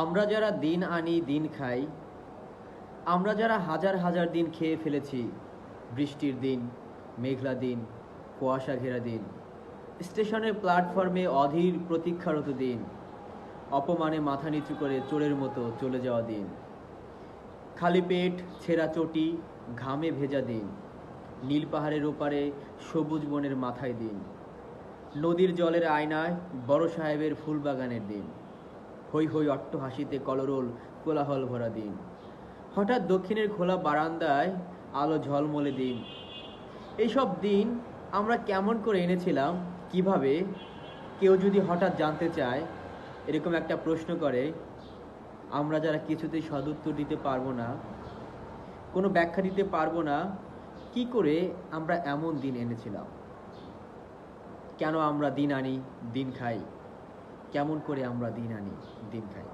আমরা যারা দিন আনি দিন খাই, আমরা যারা হাজার হাজার দিন খেয়ে ফেলেছি, বৃষ্টির দিন, মেঘলা দিন, কুয়াশা ঘেরা দিন, স্টেশনের প্ল্যাটফর্মে অধীর প্রতীক্ষারত দিন, অপমানে মাথা নিচু করে চোরের মতো চলে যাওয়া দিন, খালি পেট, ছেঁড়া চটি, ঘামে ভেজা দিন, নীল পাহাড়ের ওপারে সবুজ বনের মাথায় দিন, নদীর জলের আয়নায় বড় সাহেবের ফুলবাগানের দিন, হৈ হৈ অট্টহাসিতে কলরোল কোলাহল ভরা দিন, হঠাৎ দক্ষিণের খোলা বারান্দায় আলো ঝলমলে দিন। এইসব দিন আমরা কেমন করে এনেছিলাম, কিভাবে? কেউ যদি হঠাৎ জানতে চায়, এরকম একটা প্রশ্ন করে, আমরা যারা কিছুতেই সদুত্তর দিতে পারবো না, কোনো ব্যাখ্যা দিতে পারবো না, কি করে আমরা এমন দিন এনেছিলাম, কেন আমরা দিন আনি দিন খাই, কেমন করে আমরা দিন আনি দিন খাই।